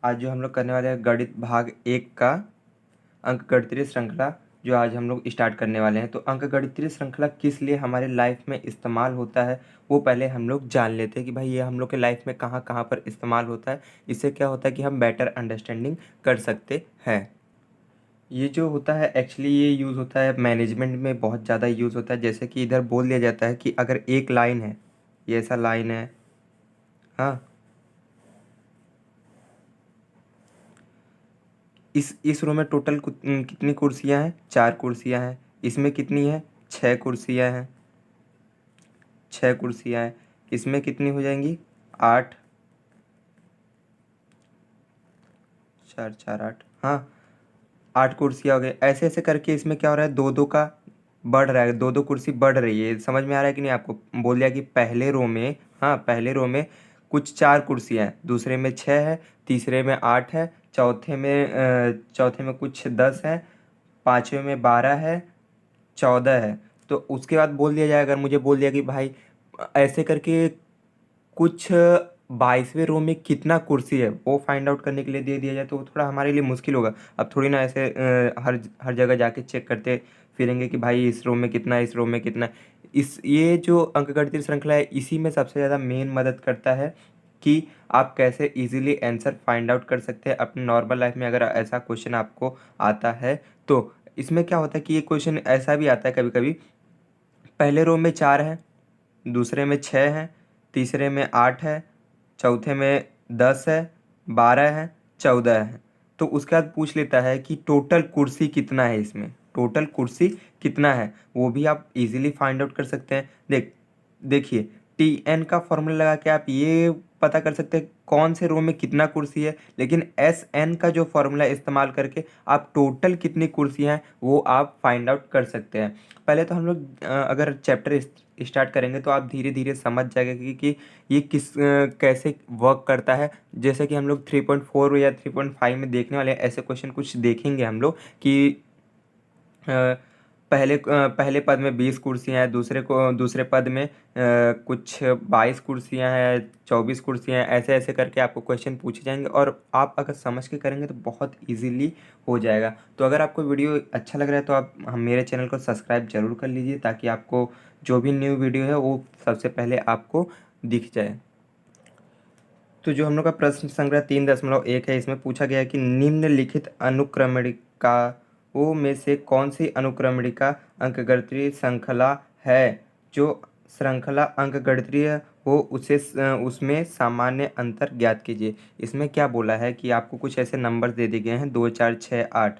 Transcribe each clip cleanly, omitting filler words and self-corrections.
आज जो हम लोग करने वाले हैं गणित भाग 1 का अंकगणितीय श्रृंखला जो आज हम लोग स्टार्ट करने वाले हैं। तो अंकगणितीय श्रृंखला किस लिए हमारे लाइफ में इस्तेमाल होता है वो पहले हम लोग जान लेते हैं कि भाई ये हम लोग के लाइफ में कहाँ कहाँ पर इस्तेमाल होता है। इससे क्या होता है कि हम बेटर अंडरस्टैंडिंग कर सकते हैं। ये जो होता है एक्चुअली ये यूज़ होता है मैनेजमेंट में, बहुत ज़्यादा यूज़ होता है। जैसे कि इधर बोल दिया जाता है कि अगर एक लाइन है, ये ऐसा लाइन है, हाँ, इस रो में टोटल कितनी कुर्सियां हैं? 4 कुर्सियां हैं। इसमें कितनी है? 6 कुर्सियां हैं। 6 कुर्सियां हैं। इसमें कितनी हो जाएंगी? 8, 4 4 8, हाँ, 8 कुर्सियां हो गई। ऐसे ऐसे करके इसमें क्या हो रहा है, दो दो का बढ़ रहा है, दो दो कुर्सी बढ़ रही है। समझ में आ रहा है कि नहीं आपको? बोल दिया कि पहले रो में, हाँ, पहले रो में कुछ 4 कुर्सियां हैं, दूसरे में 6 है, तीसरे में 8 है, चौथे में कुछ 10 है, पाँचवें में 12 है, 14 है। तो उसके बाद बोल दिया जाए, अगर मुझे बोल दिया कि भाई ऐसे करके कुछ 22वें रो में कितना कुर्सी है वो फाइंड आउट करने के लिए दे दिया जाए तो वो थोड़ा हमारे लिए मुश्किल होगा। अब थोड़ी ना ऐसे हर हर जगह जाके चेक करते फिरेंगे कि भाई इस रो में कितना है, इस रो में कितना है। इस ये जो अंकगणितीय श्रृंखला है इसी में सबसे ज़्यादा मेन मदद करता है कि आप कैसे इजीली आंसर फाइंड आउट कर सकते हैं अपने नॉर्मल लाइफ में। अगर ऐसा क्वेश्चन आपको आता है तो इसमें क्या होता है कि ये क्वेश्चन ऐसा भी आता है कभी कभी, पहले रो में 4 है, दूसरे में 6 है, तीसरे में 8 है, चौथे में 10 है, 12 है, 14 है। तो उसके बाद पूछ लेता है कि टोटल कुर्सी कितना है, इसमें टोटल कुर्सी कितना है वो भी आप इजीली फाइंड आउट कर सकते हैं। देखिए, टी एन का फॉर्मूला लगा के आप ये पता कर सकते हैं कौन से रो में कितना कुर्सी है, लेकिन एस एन का जो फॉर्मूला इस्तेमाल करके आप टोटल कितनी कुर्सियाँ हैं वो आप फाइंड आउट कर सकते हैं। पहले तो हम लोग अगर चैप्टर स्टार्ट करेंगे तो आप धीरे धीरे समझ जाएगा कि ये कैसे वर्क करता है। जैसे कि हम लोग 3.4 या 3.5 में देखने वाले हैं, ऐसे क्वेश्चन कुछ देखेंगे हम लोग कि पहले पद में 20 कुर्सियां हैं, दूसरे पद में कुछ 22 कुर्सियां हैं, 24 कुर्सियां हैं। ऐसे ऐसे करके आपको क्वेश्चन पूछे जाएंगे और आप अगर समझ के करेंगे तो बहुत इजीली हो जाएगा। तो अगर आपको वीडियो अच्छा लग रहा है तो आप मेरे चैनल को सब्सक्राइब जरूर कर लीजिए ताकि आपको जो भी न्यू वीडियो है वो सबसे पहले आपको दिख जाए। तो जो हम लोग का प्रश्न संग्रह 3.1 है, इसमें पूछा गया है कि निम्नलिखित अनुक्रमणिकाओं में से कौन सी अनुक्रमणिका अंकगणितीय श्रृंखला है? जो श्रृंखला अंकगणितीय हो उसे उसमें सामान्य अंतर ज्ञात कीजिए। इसमें क्या बोला है कि आपको कुछ ऐसे नंबर दे दिए गए हैं 2 4 6 8।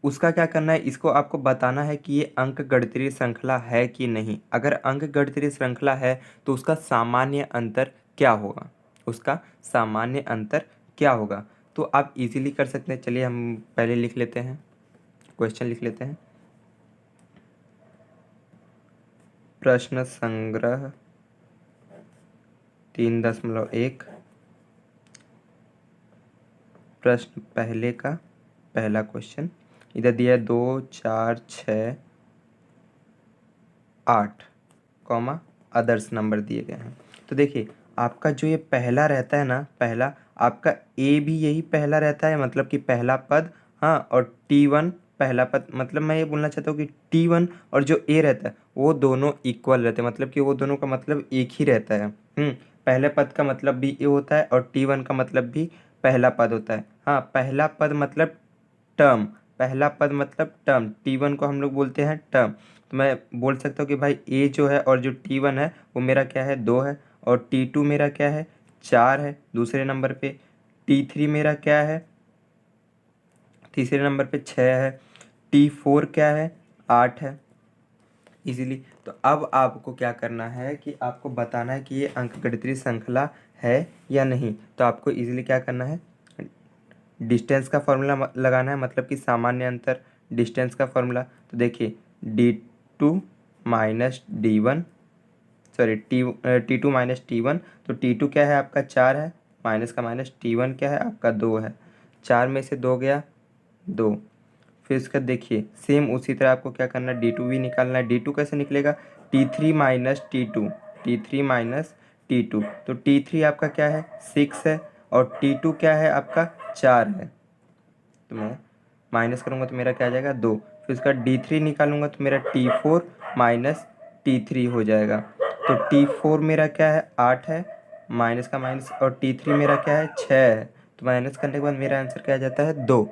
उसका क्या करना है, इसको आपको बताना है कि ये अंकगणितीय श्रृंखला है कि नहीं। अगर अंकगणितीय श्रृंखला है तो उसका सामान्य अंतर क्या होगा, उसका सामान्य अंतर क्या होगा। तो आप इजीली कर सकते हैं। चलिए हम पहले लिख लेते हैं, क्वेश्चन लिख लेते हैं। प्रश्न संग्रह 3.1, प्रश्न पहले का पहला क्वेश्चन इधर दिया है 2 4 6 8 कॉमा अदर्स नंबर दिए गए हैं। तो देखिए आपका जो ये पहला रहता है ना, पहला आपका ए भी यही पहला रहता है, मतलब कि पहला पद, हाँ, और T1 पहला पद, मतलब मैं ये बोलना चाहता हूँ कि T1 और जो ए रहता है वो दोनों इक्वल रहते हैं, मतलब कि वो दोनों का मतलब एक ही रहता है। पहले पद का मतलब भी ए होता है और T1 का मतलब भी पहला पद होता है। हाँ, पहला पद मतलब टर्म, पहला पद मतलब टर्म, T1 को हम लोग बोलते हैं टर्म। तो मैं बोल सकता हूँ कि भाई ए जो है और जो T1 है वो मेरा क्या है, 2 है, और T2 मेरा क्या है, 4 है दूसरे नंबर पे, T3 मेरा क्या है, तीसरे नंबर पे 6 है, T4 क्या है, 8 है इजीली। तो अब आपको क्या करना है कि आपको बताना है कि ये अंकगणितीय श्रृंखला है या नहीं। तो आपको इजीली क्या करना है, डिस्टेंस का फॉर्मूला लगाना है, मतलब कि सामान्य अंतर, डिस्टेंस का फॉर्मूला। तो देखिए D2 minus D1, sorry T2 minus T1। तो T2 क्या है आपका 4 है, माइनस का माइनस, T1 क्या है आपका 2 है, 4 में से 2 गया 2। फिर इसका देखिए सेम उसी तरह आपको क्या करना है, D2 भी निकालना है। D2 कैसे निकलेगा, T3 minus T2, T3 minus T2। तो T3 आपका क्या है 6 है, और T2 क्या है आपका 4 है, तो मैं माइनस करूँगा तो मेरा क्या आ जाएगा 2। फिर उसका D3 निकालूंगा तो मेरा T4 माइनस T3 हो जाएगा। तो T4 मेरा क्या है 8 है, माइनस का माइनस, और T3 मेरा क्या है 6 है। तो माइनस करने के बाद मेरा आंसर क्या आ जाता है 2।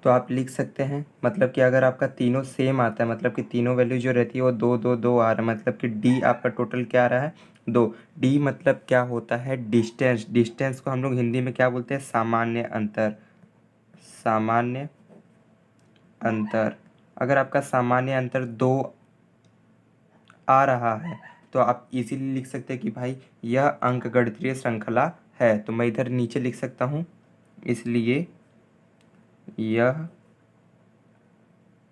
तो आप लिख सकते हैं, मतलब कि अगर आपका तीनों सेम आता है, मतलब कि तीनों वैल्यू जो रहती है वो 2 2 2 आ रहा है, मतलब कि डी आपका टोटल क्या आ रहा है 2। डी मतलब क्या होता है डिस्टेंस। डिस्टेंस को हम लोग हिंदी में क्या बोलते हैं सामान्य अंतर। सामान्य अंतर, अगर आपका सामान्य अंतर 2 आ रहा है तो आप इजीली लिख सकते हैं कि भाई यह अंकगणितीय श्रृंखला है। तो मैं इधर नीचे लिख सकता हूँ, इसलिए यह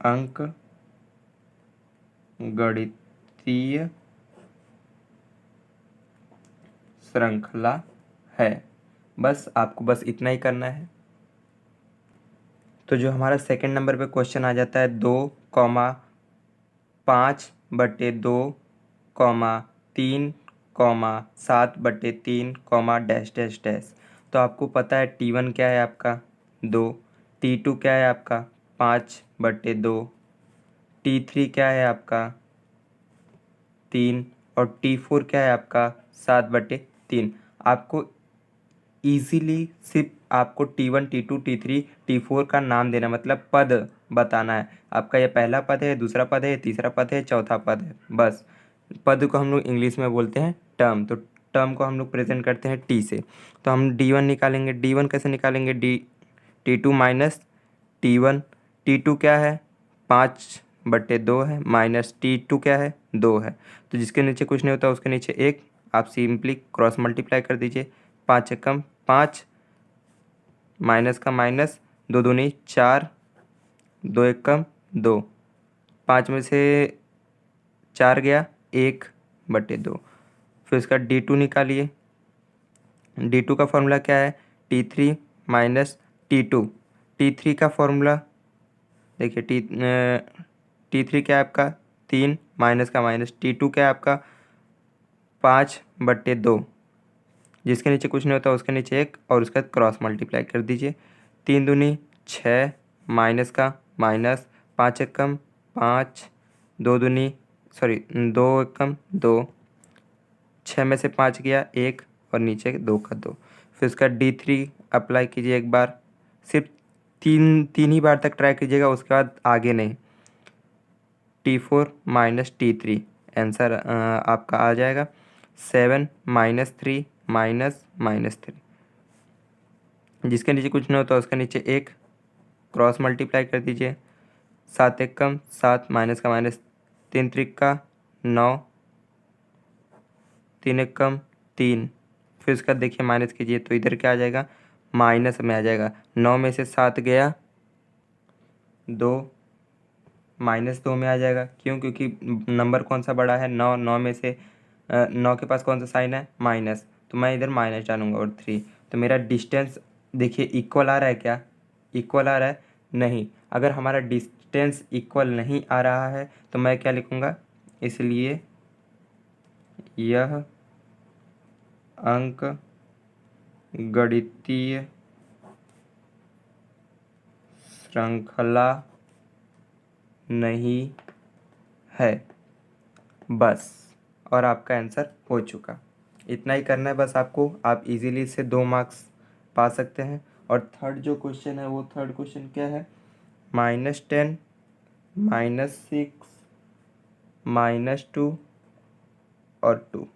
अंक गणितीय श्रृंखला है। बस आपको बस इतना ही करना है। तो जो हमारा सेकंड नंबर पे क्वेश्चन आ जाता है 2,5/2, 3,7/3, डैश डैश डैश। तो आपको पता है T1 क्या है आपका 2, T2 क्या है आपका 5/2, T3 क्या है आपका 3, और T4 क्या है आपका 7/3। आपको इजीली सिर्फ आपको T1 T2 T3 T4 का नाम देना, मतलब पद बताना है। आपका ये पहला पद है, दूसरा पद है, तीसरा पद है, चौथा पद है। बस पद को हम लोग इंग्लिश में बोलते हैं टर्म। तो टर्म को हम लोग प्रेजेंट करते हैं टी से। तो हम D1 निकालेंगे। D1 कैसे निकालेंगे, T2 माइनस T1। T2 क्या है 5/2 है, माइनस T2 क्या है 2 है। तो जिसके नीचे कुछ नहीं होता उसके नीचे 1, आप सिंपली क्रॉस मल्टीप्लाई कर दीजिए। 5 एकम 5, माइनस का माइनस, 2 दूनी 4, 2 एकम 2, 5 में से 4 गया 1/2। फिर उसका D2 निकालिए। D2 का फॉर्मूला क्या है T3 माइनस T2। T3 का फॉर्मूला देखिए, T3 क्या है आपका 3, माइनस का माइनस, T2 क्या है आपका 5/2, जिसके नीचे कुछ नहीं होता उसके नीचे 1, और उसका क्रॉस मल्टीप्लाई कर दीजिए। 3 दूनी 6, माइनस का माइनस, 5 एकम 5, 2 दूनी 2 एकम 2, 6 में से 5 गया 1, और नीचे 2 का 2। फिर उसका D3 अप्लाई कीजिए एक बार, सिर्फ तीन ही बार तक ट्राई कीजिएगा, उसके बाद आगे नहीं। T4 माइनस T3, आंसर आपका आ जाएगा 7 -3 -3, जिसके नीचे कुछ नहीं होता उसके नीचे 1, क्रॉस मल्टीप्लाई कर दीजिए। 7 एकम 7, माइनस का माइनस, 3 त्रिका 9, 3 एकम 3। फिर उसका देखिए माइनस कीजिए तो इधर क्या आ जाएगा माइनस में आ जाएगा। 9 में से 7 गया 2, -2 में आ जाएगा। क्यों, क्योंकि नंबर कौन सा बड़ा है 9, 9 में से 9 के पास कौन सा साइन है माइनस, तो मैं इधर माइनस डालूंगा, और 3। तो मेरा डिस्टेंस देखिए इक्वल आ रहा है क्या, इक्वल आ रहा है नहीं। अगर हमारा डिस्टेंस इक्वल नहीं आ रहा है तो मैं क्या लिखूंगा, इसलिए यह अंक गणितीय श्रृंखला नहीं है। बस, और आपका आंसर हो चुका। इतना ही करना है बस आपको, आप इजीली इससे 2 मार्क्स पा सकते हैं। और थर्ड जो क्वेश्चन है वो थर्ड क्वेश्चन क्या है, -10 -6 -2 और 2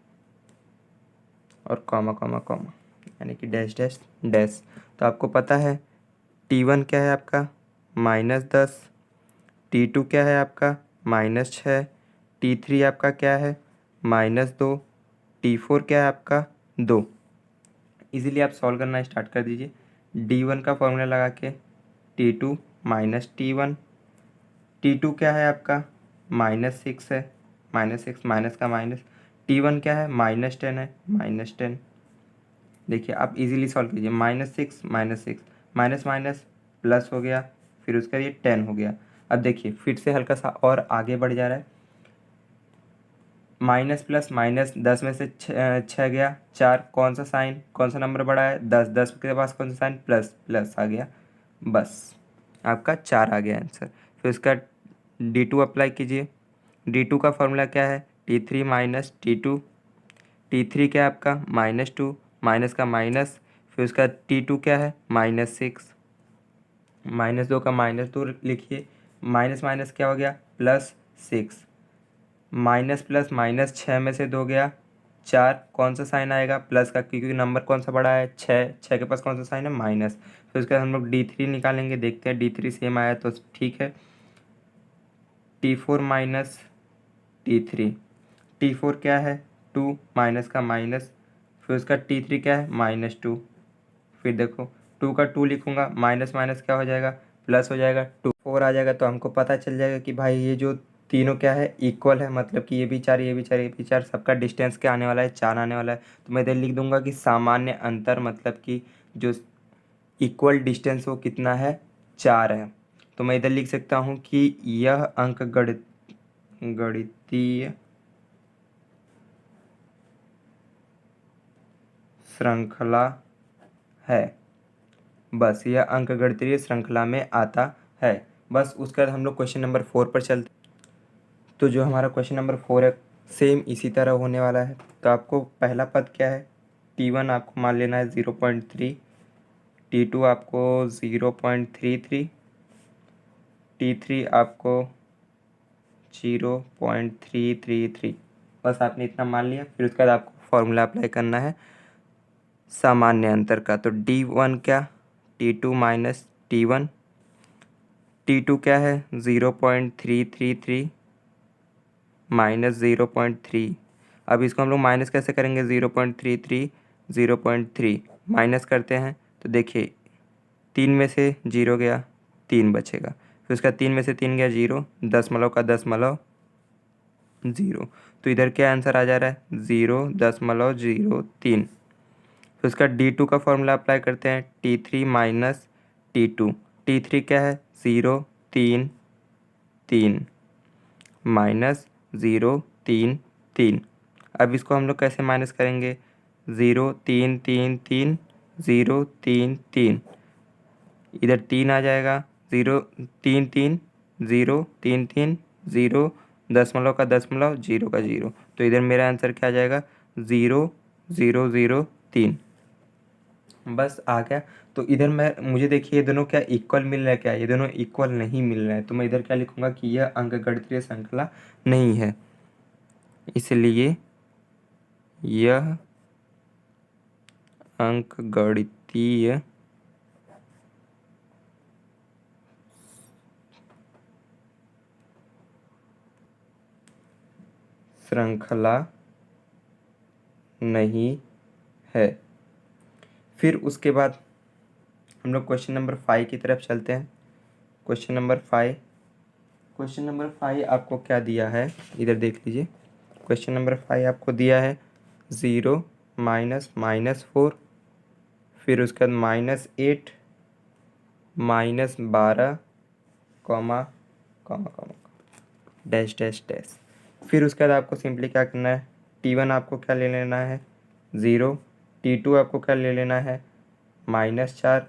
और कॉमा कॉमा कॉमा, यानी कि डैश डैश डैश। तो आपको पता है T1 क्या है आपका -10, T2 क्या है आपका -6, T3 आपका क्या है -2, T4 क्या है आपका 2। इजीली आप सॉल्व करना स्टार्ट कर दीजिए। D1 का फॉर्मूला लगा के T2 माइनस T1, T2 क्या है आपका -6 है, -6 माइनस का माइनस, T1 क्या है -10 है, -10। देखिए आप इजीली सॉल्व कीजिए, -6 -6, माइनस माइनस प्लस हो गया, फिर उसका ये 10 हो गया। अब देखिए फिर से हल्का सा और आगे बढ़ जा रहा है। माइनस प्लस माइनस, 10 में से 6 गया, 4, कौन सा साइन, कौन सा नंबर बड़ा है, 10, 10 के पास कौन सा साइन, प्लस, प्लस आ गया, बस आपका 4 आ गया आंसर। फिर उसका D2 अप्लाई कीजिए। D2 का फॉर्मूला क्या है, T3 माइनस T2। T3 क्या है आपका -2, माइनस का माइनस, फिर उसका T2 क्या है -6, -2 का -2 लिखिए, माइनस माइनस क्या हो गया +6, माइनस प्लस माइनस 6 में से 2 गया 4, कौन सा साइन आएगा प्लस का, क्योंकि नंबर कौन सा बड़ा है 6, 6 के पास कौन सा साइन है माइनस। फिर उसके बाद हम लोग D3 निकालेंगे, देखते हैं D3 सेम आया तो ठीक है। T4 माइनस T3, T4 क्या है 2, माइनस का माइनस, फिर उसका T3 क्या है -2, फिर देखो 2 का 2 लिखूंगा, माइनस माइनस क्या हो जाएगा प्लस हो जाएगा, 2 4 आ जाएगा। तो हमको पता चल जाएगा कि भाई ये जो तीनों क्या है इक्वल है, मतलब कि ये भी 4, ये भी 4, ये भी 4, सबका डिस्टेंस क्या आने वाला है 4 आने वाला है। तो मैं इधर लिख दूंगा कि सामान्य अंतर, मतलब कि जो इक्वल डिस्टेंस वो कितना है 4 है। तो मैं इधर लिख सकता हूँ कि यह अंक गणितीय श्रृंखला है, बस यह अंक गणितीय श्रृंखला में आता है। बस उसके बाद हम लोग क्वेश्चन नंबर 4 पर चलते। तो जो हमारा क्वेश्चन नंबर 4 है सेम इसी तरह होने वाला है। तो आपको पहला पद क्या है, T1 आपको मान लेना है 0.3, T2 आपको 0.33, T3 आपको 0.333, बस आपने इतना मान लिया। फिर उसके बाद आपको फॉर्मूला अप्लाई करना है सामान्य अंतर का। तो D1 क्या, T2 माइनस T1, T2 क्या है 0.333 -0.3। अब इसको हम लोग माइनस कैसे करेंगे, 0.33 0.3 माइनस करते हैं तो देखिए 3 में से 0 गया, 3 बचेगा, फिर उसका 3 में से 3 गया 0, 10.0 तो इधर क्या आंसर आ जा रहा है 0.03। फिर उसका D2 का फॉर्मूला अप्लाई करते हैं, T3 माइनस T2, T3 क्या है 0.33 -0.33। अब इसको हम लोग कैसे माइनस करेंगे, 0.333 0.33, इधर 3 आ जाएगा, 0.33 0.33 0, 0.0 तो इधर मेरा आंसर क्या आ जाएगा 0.003, बस आ गया। तो इधर मुझे देखिए ये दोनों क्या इक्वल मिल रहा है, क्या ये दोनों इक्वल नहीं मिल रहे हैं, तो मैं इधर क्या लिखूंगा कि यह अंकगणितीय श्रृंखला नहीं है, इसलिए यह अंकगणितीय श्रृंखला नहीं है। फिर उसके बाद हम लोग क्वेश्चन नंबर 5 की तरफ चलते हैं। क्वेश्चन नंबर 5 आपको क्या दिया है, इधर देख लीजिए। क्वेश्चन नंबर 5 आपको दिया है 0 -4, फिर उसके बाद -8 -12 comma comma comma dash dash dash. फिर उसके बाद आपको सिंपली क्या करना है, T1 आपको क्या ले लेना है 0, T2 आपको क्या ले लेना है -4,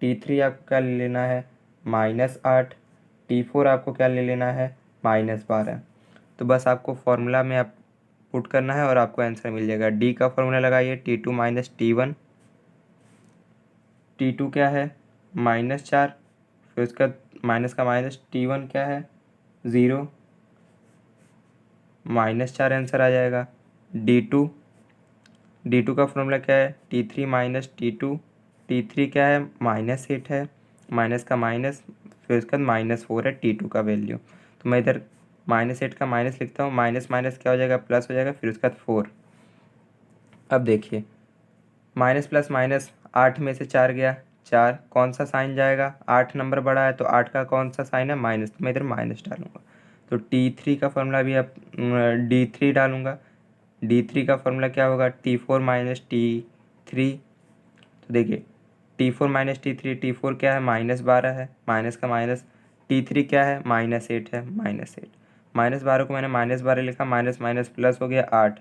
T3 आपको क्या ले लेना है -8, T4 आपको क्या ले लेना है -12। तो बस आपको फॉर्मूला में आप पुट करना है और आपको आंसर मिल जाएगा। D का फॉर्मूला लगाइए, T2 माइनस T1, T2 क्या है -4, फिर उसका माइनस का माइनस, T1 क्या है 0, -4 आंसर आ जाएगा। D2 का फॉर्मूला क्या है T3 माइनस T2, T3 क्या है -8 है, माइनस का माइनस, फिर उसके बाद -4 है T2 का वैल्यू। तो मैं इधर -8 का माइनस लिखता हूँ, माइनस माइनस क्या हो जाएगा प्लस हो जाएगा, फिर उसके बाद 4। अब देखिए माइनस प्लस माइनस, 8 में से 4 गया 4, कौन सा साइन जाएगा, 8 नंबर बड़ा है तो 8 का कौन सा साइन है माइनस, तो मैं इधर माइनस डालूंगा। तो T3 का फॉर्मूला भी अब D3 डालूंगा, D3 का फॉर्मूला क्या होगा T4 माइनस T3। तो देखिए T4 माइनस T3, T4 क्या है -12 है, माइनस का माइनस, T3 क्या है -8 है, -8 -12 को मैंने -12 लिखा, माइनस माइनस प्लस हो गया 8।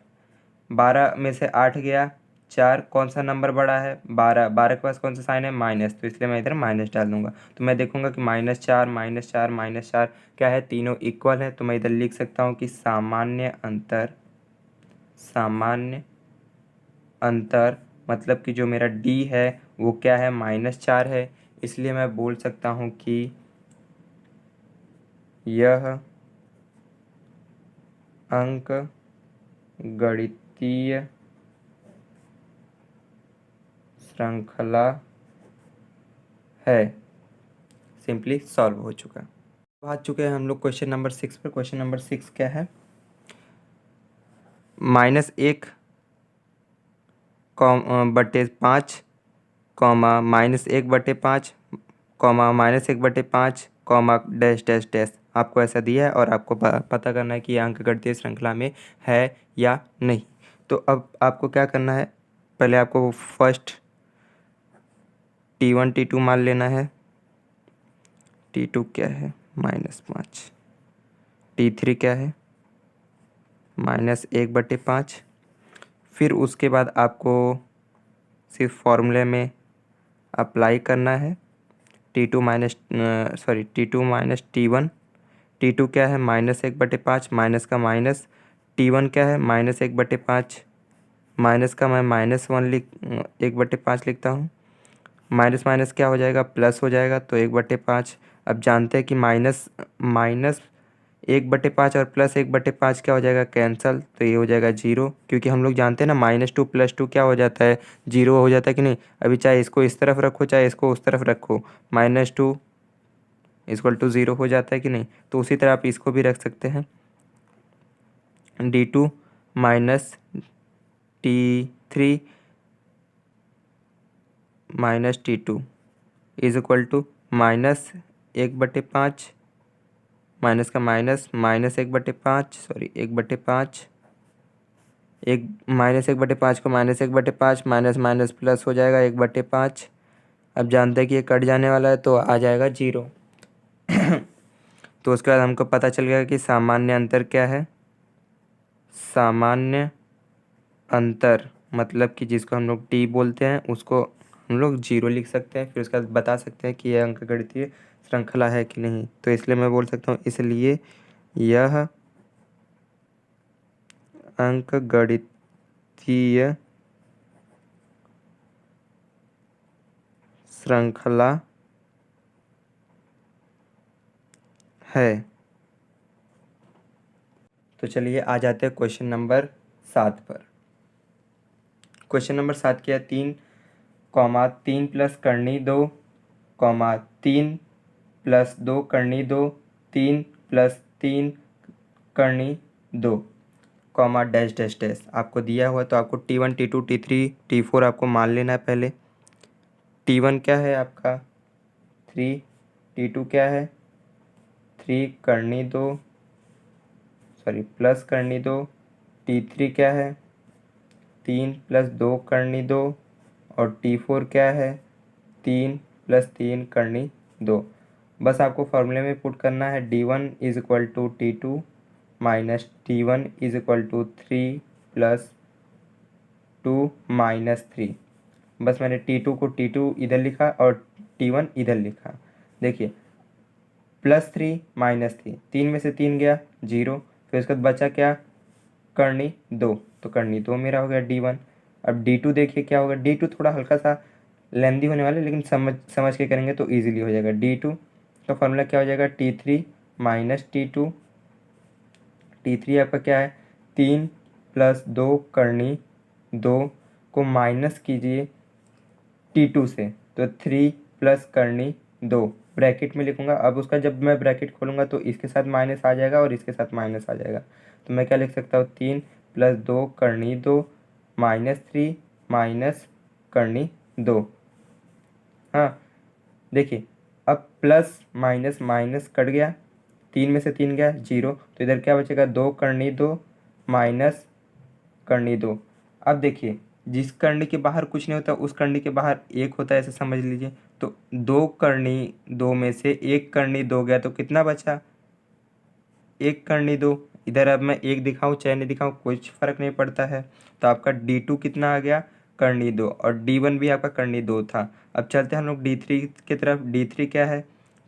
12 में से 8 गया 4, कौन सा नंबर बड़ा है 12, 12 के पास कौन सा साइन है माइनस, तो इसलिए मैं इधर माइनस डाल दूंगा। तो मैं देखूंगा कि -4 -4 -4 क्या है, तीनों इक्वल है। तो मैं इधर लिख सकता हूँ कि सामान्य अंतर मतलब कि जो मेरा डी है वो क्या है -4 है। इसलिए मैं बोल सकता हूँ कि यह अंक गणितीय श्रृंखला है। सिंपली सॉल्व हो चुका। अब आ चुके हैं हम लोग क्वेश्चन नंबर 6 पर। क्वेश्चन नंबर 6 क्या है, -1 बटे 5 comma -1/5 comma -1/5 comma dash dash dash आपको ऐसा दिया है और आपको पता करना है कि यह अंक गणितीय श्रृंखला में है या नहीं। तो अब आपको क्या करना है, पहले आपको फर्स्ट T1 T2 मान लेना है। T2 क्या है -5, T3 क्या है -1/5। फिर उसके बाद आपको सिर्फ फॉर्मूले में अप्लाई करना है T2 माइनस T1। T2 क्या है -1/5, माइनस का माइनस, T1 क्या है -1/5, माइनस का मैं -1/5 लिखता हूँ। माइनस माइनस क्या हो जाएगा प्लस हो जाएगा, तो 1/5। अब जानते हैं कि माइनस माइनस 1/5 और प्लस 1/5 क्या हो जाएगा कैंसल, तो ये हो जाएगा 0, क्योंकि हम लोग जानते हैं ना -2 + 2 क्या हो जाता है 0 हो जाता है कि नहीं। अभी चाहे इसको इस तरफ रखो चाहे इसको उस तरफ रखो, -2 = 0 हो जाता है कि नहीं। तो उसी तरह आप इसको भी रख सकते हैं, D2 minus T3 minus T2 = -1/5, minus का माइनस -1/5 सॉरी 1/5, एक -1/5 को -1/5 माइनस माइनस प्लस हो जाएगा 1/5। अब जानते हैं कि ये कट जाने वाला है तो आ जाएगा 0। तो उसके बाद हमको पता चल गया कि सामान्य अंतर क्या है। सामान्य अंतर मतलब कि जिसको हम लोग टी बोलते हैं उसको हम लोग 0 लिख सकते हैं। फिर उसके बाद बता सकते हैं कि यह अंक गणितीय श्रृंखला है कि नहीं। तो इसलिए मैं बोल सकता हूँ इसलिए यह अंक गणितीय श्रृंखला है। तो चलिए आ जाते हैं क्वेश्चन नंबर 7 पर। क्वेश्चन नंबर 7 क्या है, 3 3 प्लस करनी 2 3 प्लस 2 करनी 2 3 प्लस 3 करनी 2 डैश डैश डैश आपको दिया हुआ। तो आपको T1 T2 T3 T4 आपको मान लेना है पहले। T1 क्या है आपका 3, T2 क्या है 3 करनी 2 सॉरी प्लस करनी 2, T3 क्या है 3 + 2 करनी 2 और T4 क्या है 3 + 3 करनी 2। बस आपको फॉर्मूले में पुट करना है D1 = T2 माइनस T1 = 3 + 2 - 3। बस मैंने T2 को T2 इधर लिखा और T1 इधर लिखा। देखिए +3 -3, 3 में से 3 गया 0। फिर उसके बाद बचा क्या करनी 2, तो करनी 2 मेरा हो गया D1। अब D2 देखिए क्या होगा, D2 थोड़ा हल्का सा लेंदी होने वाला है लेकिन समझ के करेंगे तो ईजिली हो जाएगा। D2 का फॉर्मूला क्या हो जाएगा T3 माइनस T2। T3 आपका क्या है 3 + 2 करनी 2 को माइनस कीजिए T2 से, तो 3 + करनी 2 ब्रैकेट में लिखूंगा। अब उसका जब मैं ब्रैकेट खोलूंगा तो इसके साथ माइनस आ जाएगा और इसके साथ माइनस आ जाएगा। तो मैं क्या लिख सकता हूँ 3 + 2 करनी 2 -3 माइनस करनी 2। हाँ देखिए अब प्लस माइनस माइनस कट गया, 3 में से 3 गया 0, तो इधर क्या बचेगा 2 करनी 2 माइनस करनी 2। अब देखिए जिस करनी के बाहर कुछ नहीं होता उस करनी के बाहर 1 होता है, ऐसे समझ लीजिए। तो 2 करनी 2 में से 1 करनी 2 गया तो कितना बचा एक करनी दो, इधर अब मैं एक दिखाऊं चाहे नहीं दिखाऊं कुछ फ़र्क नहीं पड़ता है। तो आपका D2 कितना आ गया, करनी दो, और D1 भी आपका करनी दो था। अब चलते हैं हम लोग D3 की तरफ। D3 क्या है,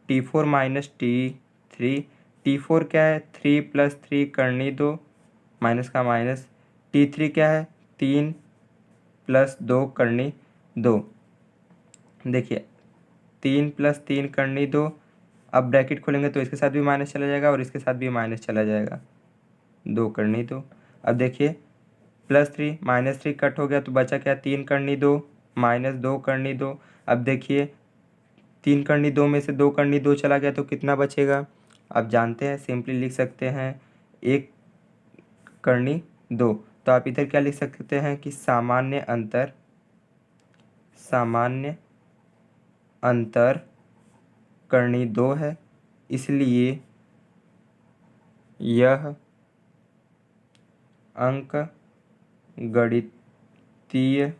T4 माइनस T3। T4 क्या है, 3 + 3 करनी दो, माइनस का माइनस। T3 क्या है, 3 + 2 करनी दो। देखिए 3 + 3 करनी दो। अब ब्रैकेट खोलेंगे तो इसके साथ भी माइनस चला जाएगा और इसके साथ भी माइनस चला जाएगा, 2 करनी दो। अब देखिए +3 -3 कट हो गया तो बचा क्या, 3 करनी दो, -2 करनी दो। अब देखिए 3 करनी दो में से 2 करनी दो चला गया तो कितना बचेगा, आप जानते हैं, सिंपली लिख सकते हैं 1 करनी दो। तो आप इधर क्या लिख सकते हैं कि सामान्य अंतर करनी दो है, इसलिए यह अंक गणितीय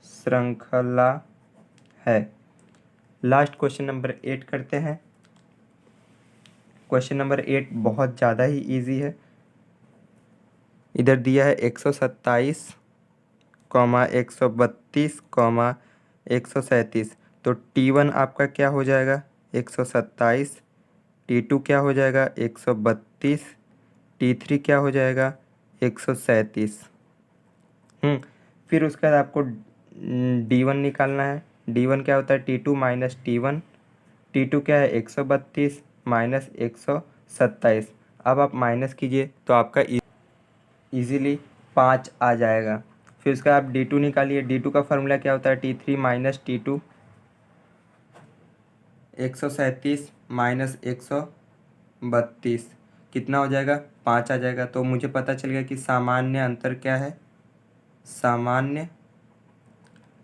श्रृंखला है। लास्ट क्वेश्चन नंबर 8 करते हैं। क्वेश्चन नंबर 8 बहुत ज़्यादा ही इजी है। इधर दिया है 127, 132, 137। तो T1 आपका क्या हो जाएगा, 127। T2 क्या हो जाएगा, 132। T3 क्या हो जाएगा, 137। फिर उसके बाद आपको D1 निकालना है। D1 क्या होता है, T2 माइनस T1। T2 क्या है, 132 माइनस 127। अब आप माइनस कीजिए तो आपका इजीली 5 आ जाएगा। फिर उसका आप D2 निकालिए। D2 का फार्मूला क्या होता है, T3 माइनस T2। 137 माइनस 132 कितना हो जाएगा, 5 आ जाएगा। तो मुझे पता चल गया कि सामान्य अंतर क्या है, सामान्य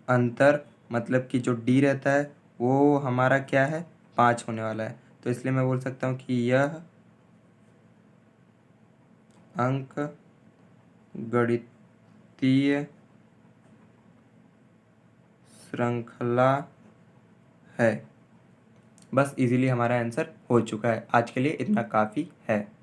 अंतर मतलब कि जो D रहता है वो हमारा क्या है, 5 होने वाला है। तो इसलिए मैं बोल सकता हूँ कि यह अंक गणितीय श्रृंखला है। बस इजीली हमारा आंसर हो चुका है। आज के लिए इतना काफ़ी है।